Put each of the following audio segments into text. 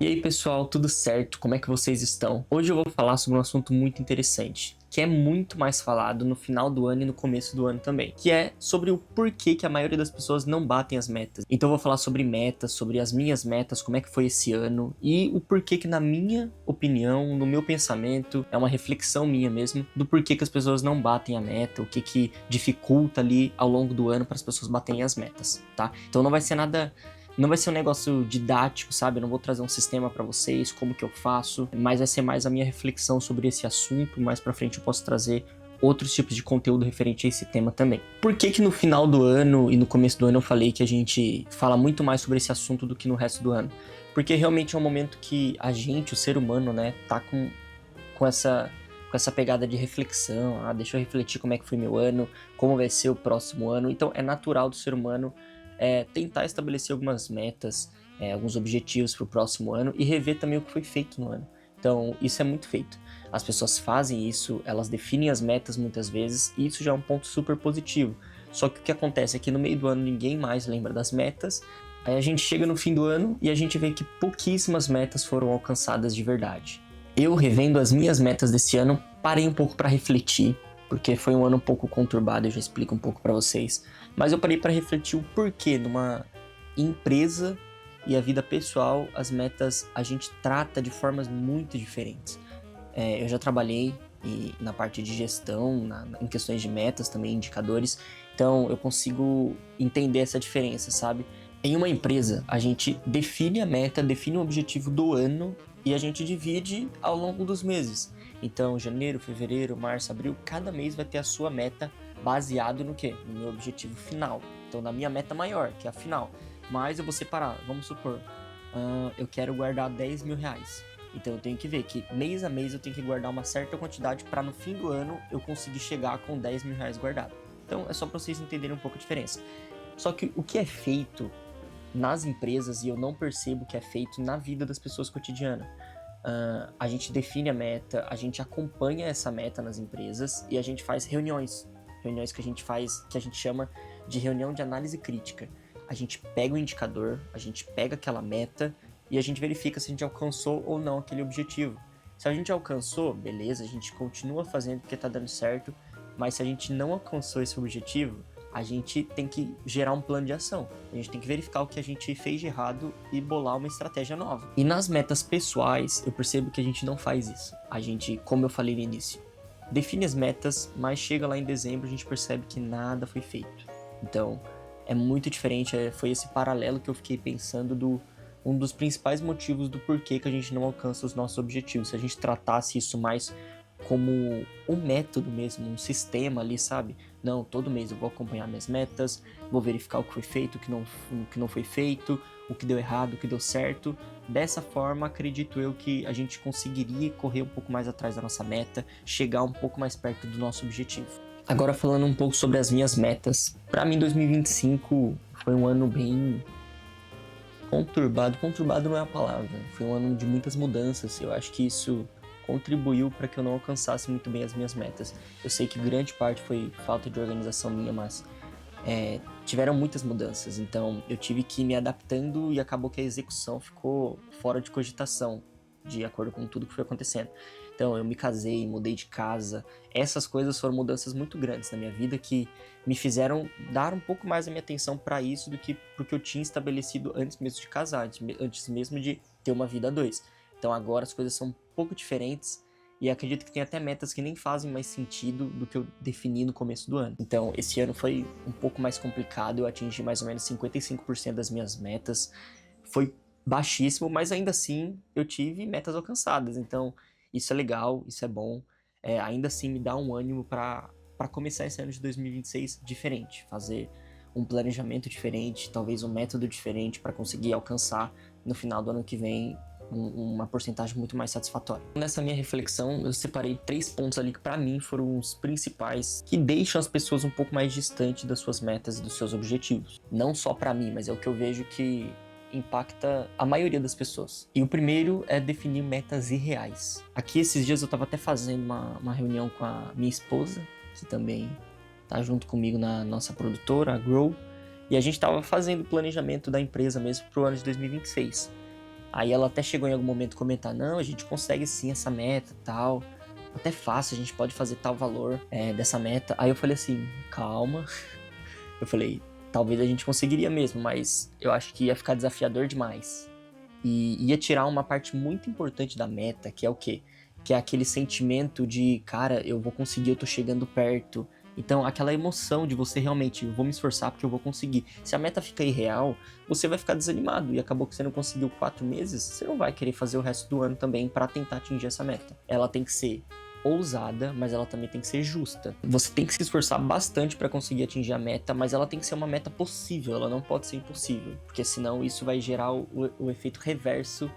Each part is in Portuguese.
E aí pessoal, tudo certo? Como é que vocês estão? Hoje eu vou falar sobre um assunto muito interessante, que é muito mais falado no final do ano e no começo do ano também, que é sobre o porquê que a maioria das pessoas não batem as metas. Então eu vou falar sobre metas, sobre as minhas metas, como é que foi esse ano e o porquê que na minha opinião, no meu pensamento, é uma reflexão minha mesmo, do porquê que as pessoas não batem a meta, o que que dificulta ali ao longo do ano para as pessoas baterem as metas, tá? Então não vai ser um negócio didático, sabe? Eu não vou trazer um sistema pra vocês, como que eu faço, mas vai ser mais a minha reflexão sobre esse assunto. Mais pra frente eu posso trazer outros tipos de conteúdo referente a esse tema também. Por que que no final do ano e no começo do ano eu falei que a gente fala muito mais sobre esse assunto do que no resto do ano? Porque realmente é um momento que a gente, o ser humano, né, tá com essa pegada de reflexão. Deixa eu refletir como é que foi meu ano, como vai ser o próximo ano. Então é natural do ser humano tentar estabelecer algumas metas, alguns objetivos para o próximo ano e rever também o que foi feito no ano. Então, isso é muito feito. As pessoas fazem isso, elas definem as metas muitas vezes, e isso já é um ponto super positivo. Só que o que acontece é que no meio do ano ninguém mais lembra das metas, aí a gente chega no fim do ano e a gente vê que pouquíssimas metas foram alcançadas de verdade. Eu, revendo as minhas metas desse ano, parei um pouco para refletir, porque foi um ano um pouco conturbado, eu já explico um pouco para vocês. Mas eu parei para refletir o porquê numa empresa e a vida pessoal, as metas a gente trata de formas muito diferentes. Eu já trabalhei na parte de gestão, em questões de metas também, indicadores, então eu consigo entender essa diferença, sabe? Em uma empresa, a gente define a meta, define o objetivo do ano e a gente divide ao longo dos meses. Então, janeiro, fevereiro, março, abril, cada mês vai ter a sua meta baseado no quê? No meu objetivo final. Então, na minha meta maior, que é a final. Mas eu vou separar, vamos supor, eu quero guardar 10 mil reais. Então eu tenho que ver que mês a mês eu tenho que guardar uma certa quantidade para no fim do ano eu conseguir chegar com 10 mil reais guardado. Então é só para vocês entenderem um pouco a diferença. Só que o que é feito nas empresas e eu não percebo que é feito na vida das pessoas cotidianas. A gente define a meta, a gente acompanha essa meta nas empresas e a gente faz reuniões que a gente faz, que a gente chama de reunião de análise crítica. A gente pega o indicador, a gente pega aquela meta e a gente verifica se a gente alcançou ou não aquele objetivo. Se a gente alcançou, beleza, a gente continua fazendo porque tá dando certo, mas se a gente não alcançou esse objetivo, a gente tem que gerar um plano de ação. A gente tem que verificar o que a gente fez de errado e bolar uma estratégia nova. E nas metas pessoais, eu percebo que a gente não faz isso. A gente, como eu falei no início, define as metas, mas chega lá em dezembro a gente percebe que nada foi feito. Então, é muito diferente, foi esse paralelo que eu fiquei pensando um dos principais motivos do porquê que a gente não alcança os nossos objetivos. Se a gente tratasse isso mais como um método mesmo, um sistema ali, sabe? Não, todo mês eu vou acompanhar minhas metas, vou verificar o que foi feito, o que não foi feito, o que deu errado, o que deu certo. Dessa forma, acredito eu que a gente conseguiria correr um pouco mais atrás da nossa meta, chegar um pouco mais perto do nosso objetivo. Agora falando um pouco sobre as minhas metas. Para mim, 2025 foi um ano bem conturbado. Conturbado não é a palavra. Foi um ano de muitas mudanças. Eu acho que isso contribuiu para que eu não alcançasse muito bem as minhas metas. Eu sei que grande parte foi falta de organização minha, mas tiveram muitas mudanças. Então eu tive que ir me adaptando e acabou que a execução ficou fora de cogitação, de acordo com tudo que foi acontecendo. Então eu me casei, mudei de casa. Essas coisas foram mudanças muito grandes na minha vida que me fizeram dar um pouco mais a minha atenção para isso do que porque eu tinha estabelecido antes mesmo de casar, antes mesmo de ter uma vida a dois. Então agora as coisas são um pouco diferentes e acredito que tem até metas que nem fazem mais sentido do que eu defini no começo do ano. Então esse ano foi um pouco mais complicado, eu atingi mais ou menos 55% das minhas metas. Foi baixíssimo, mas ainda assim eu tive metas alcançadas. Então isso é legal, isso é bom. Ainda assim me dá um ânimo para começar esse ano de 2026 diferente, fazer um planejamento diferente, talvez um método diferente para conseguir alcançar no final do ano que vem uma porcentagem muito mais satisfatória. Nessa minha reflexão, eu separei 3 pontos ali que para mim foram os principais que deixam as pessoas um pouco mais distantes das suas metas e dos seus objetivos. Não só para mim, mas é o que eu vejo que impacta a maioria das pessoas. E o primeiro é definir metas irreais. Aqui esses dias eu tava até fazendo uma reunião com a minha esposa, que também tá junto comigo na nossa produtora, a Grow, e a gente tava fazendo o planejamento da empresa mesmo pro ano de 2026. Aí ela até chegou em algum momento a comentar, não, a gente consegue sim essa meta, tal, até fácil, a gente pode fazer tal valor dessa meta. Aí eu falei assim, calma. Eu falei, talvez a gente conseguiria mesmo, mas eu acho que ia ficar desafiador demais. E ia tirar uma parte muito importante da meta, que é o quê? Que é aquele sentimento de, cara, eu vou conseguir, eu tô chegando perto. Então, aquela emoção de você realmente, eu vou me esforçar porque eu vou conseguir. Se a meta fica irreal, você vai ficar desanimado. E acabou que você não conseguiu 4 meses, você não vai querer fazer o resto do ano também para tentar atingir essa meta. Ela tem que ser ousada, mas ela também tem que ser justa. Você tem que se esforçar bastante para conseguir atingir a meta, mas ela tem que ser uma meta possível, ela não pode ser impossível, porque senão isso vai gerar o efeito reverso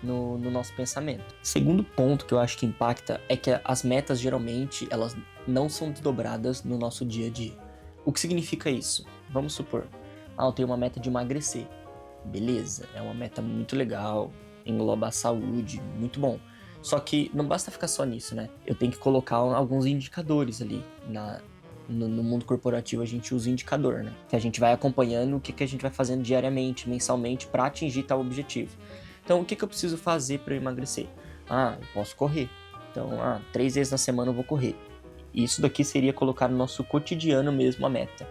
no nosso pensamento. Segundo ponto que eu acho que impacta é que as metas geralmente elas não são desdobradas no nosso dia a dia. O que significa isso? Vamos supor, eu tenho uma meta de emagrecer. Beleza, é uma meta muito legal, engloba a saúde, muito bom. Só que não basta ficar só nisso, né? Eu tenho que colocar alguns indicadores ali. No mundo corporativo a gente usa indicador, né? Que a gente vai acompanhando o que a gente vai fazendo diariamente, mensalmente, para atingir tal objetivo. Então, o que eu preciso fazer para emagrecer? Eu posso correr. Então, 3 vezes na semana eu vou correr. Isso daqui seria colocar no nosso cotidiano mesmo a meta.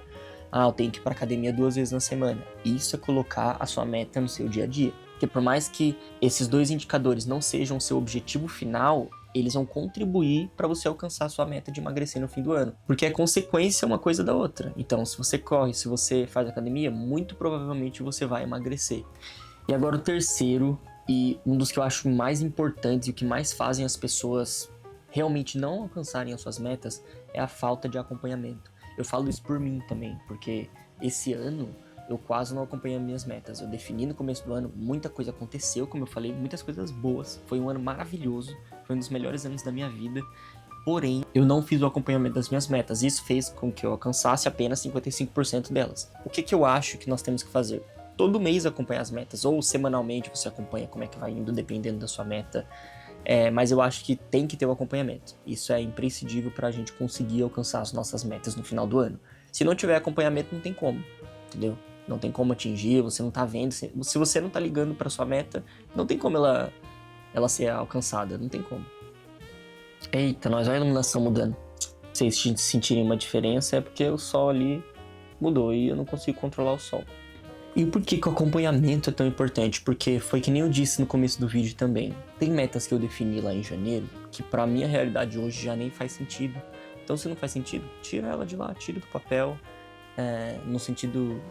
Eu tenho que ir para academia 2 vezes na semana. Isso é colocar a sua meta no seu dia a dia. Porque por mais que esses 2 indicadores não sejam o seu objetivo final, eles vão contribuir para você alcançar a sua meta de emagrecer no fim do ano. Porque é consequência uma coisa da outra. Então, se você corre, se você faz academia, muito provavelmente você vai emagrecer. E agora o terceiro, e um dos que eu acho mais importantes e o que mais fazem as pessoas realmente não alcançarem as suas metas, é a falta de acompanhamento. Eu falo isso por mim também, porque esse ano eu quase não acompanhei as minhas metas. Eu defini no começo do ano, muita coisa aconteceu, como eu falei, muitas coisas boas. Foi um ano maravilhoso, foi um dos melhores anos da minha vida. Porém, eu não fiz o acompanhamento das minhas metas. Isso fez com que eu alcançasse apenas 55% delas. O que eu acho que nós temos que fazer? Todo mês acompanhar as metas, ou semanalmente você acompanha como é que vai indo, dependendo da sua meta. Mas eu acho que tem que ter o acompanhamento. Isso é imprescindível para a gente conseguir alcançar as nossas metas no final do ano. Se não tiver acompanhamento, não tem como, entendeu? Não tem como atingir, você não tá vendo. Se você não tá ligando para sua meta, não tem como ela ser alcançada, não tem como. Eita, nós olha a iluminação mudando. Se vocês sentirem uma diferença, é porque o sol ali mudou e eu não consigo controlar o sol. E por que o acompanhamento é tão importante? Porque foi que nem eu disse no começo do vídeo também. Tem metas que eu defini lá em janeiro que pra minha realidade hoje já nem faz sentido. Então se não faz sentido, tira ela de lá, tira do papel, no sentido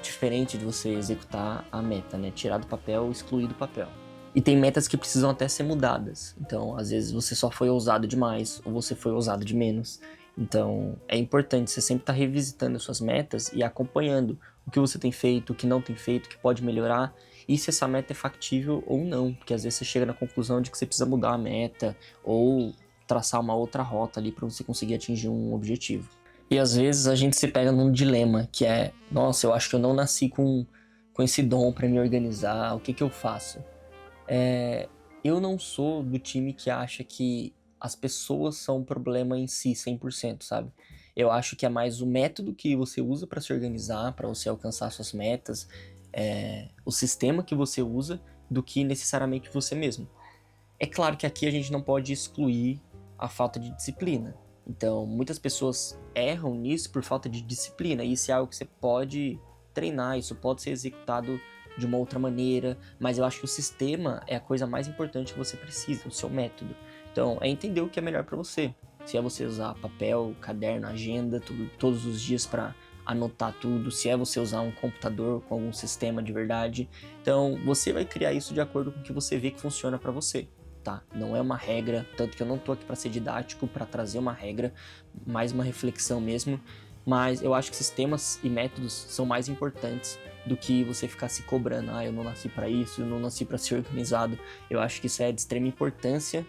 diferente de você executar a meta, né? Tirar do papel, excluir do papel. E tem metas que precisam até ser mudadas. Então, às vezes você só foi ousado demais ou você foi ousado de menos. Então, é importante você sempre estar revisitando as suas metas e acompanhando o que você tem feito, o que não tem feito, o que pode melhorar e se essa meta é factível ou não. Porque às vezes você chega na conclusão de que você precisa mudar a meta ou traçar uma outra rota ali para você conseguir atingir um objetivo. E às vezes a gente se pega num dilema que é, nossa, eu acho que eu não nasci com esse dom para me organizar, o que eu faço? Eu não sou do time que acha que as pessoas são um problema em si 100%, sabe? Eu acho que é mais o método que você usa para se organizar, para você alcançar suas metas, o sistema que você usa, do que necessariamente você mesmo. É claro que aqui a gente não pode excluir a falta de disciplina. Então, muitas pessoas erram nisso por falta de disciplina, e isso é algo que você pode treinar, isso pode ser executado de uma outra maneira, mas eu acho que o sistema é a coisa mais importante que você precisa, o seu método. Então, é entender o que é melhor para você. Se é você usar papel, caderno, agenda, todos os dias para anotar tudo, se é você usar um computador com algum sistema de verdade. Então, você vai criar isso de acordo com o que você vê que funciona para você, tá? Não é uma regra, tanto que eu não tô aqui para ser didático, para trazer uma regra, mais uma reflexão mesmo, mas eu acho que sistemas e métodos são mais importantes do que você ficar se cobrando. Eu não nasci para isso, eu não nasci para ser organizado. Eu acho que isso é de extrema importância.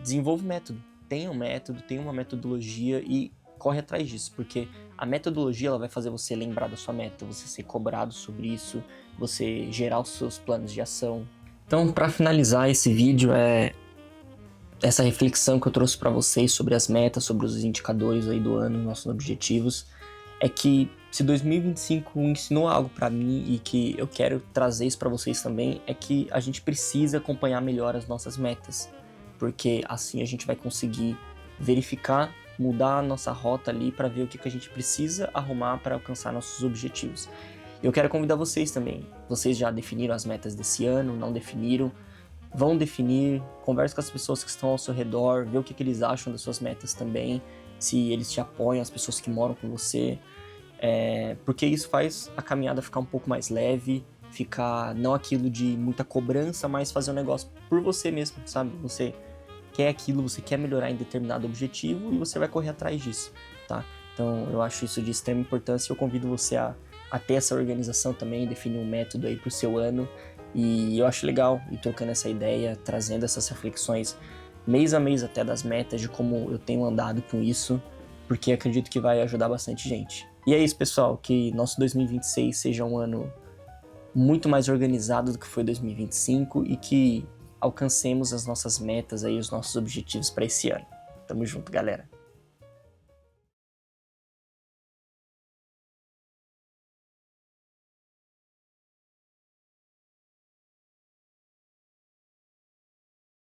Desenvolve método, tenha um método, tenha uma metodologia e corre atrás disso, porque a metodologia ela vai fazer você lembrar da sua meta, você ser cobrado sobre isso, você gerar os seus planos de ação. Então, para finalizar esse vídeo, essa reflexão que eu trouxe para vocês sobre as metas, sobre os indicadores aí do ano, nossos objetivos, é que Se 2025 ensinou algo pra mim e que eu quero trazer isso pra vocês também, é que a gente precisa acompanhar melhor as nossas metas, porque assim a gente vai conseguir verificar, mudar a nossa rota ali pra ver o que a gente precisa arrumar para alcançar nossos objetivos. Eu quero convidar vocês também. Vocês já definiram as metas desse ano? Não definiram? Vão definir, converse com as pessoas que estão ao seu redor, vê o que eles acham das suas metas também, se eles te apoiam, as pessoas que moram com você. Porque isso faz a caminhada ficar um pouco mais leve, ficar não aquilo de muita cobrança, mas fazer um negócio por você mesmo, sabe? Você quer aquilo, você quer melhorar em determinado objetivo e você vai correr atrás disso, tá? Então eu acho isso de extrema importância e eu convido você a ter essa organização também, definir um método aí pro seu ano. E eu acho legal ir trocando essa ideia, trazendo essas reflexões mês a mês até das metas, de como eu tenho andado com isso, porque acredito que vai ajudar bastante gente. E é isso, pessoal, que nosso 2026 seja um ano muito mais organizado do que foi 2025 e que alcancemos as nossas metas aí, os nossos objetivos para esse ano. Tamo junto, galera.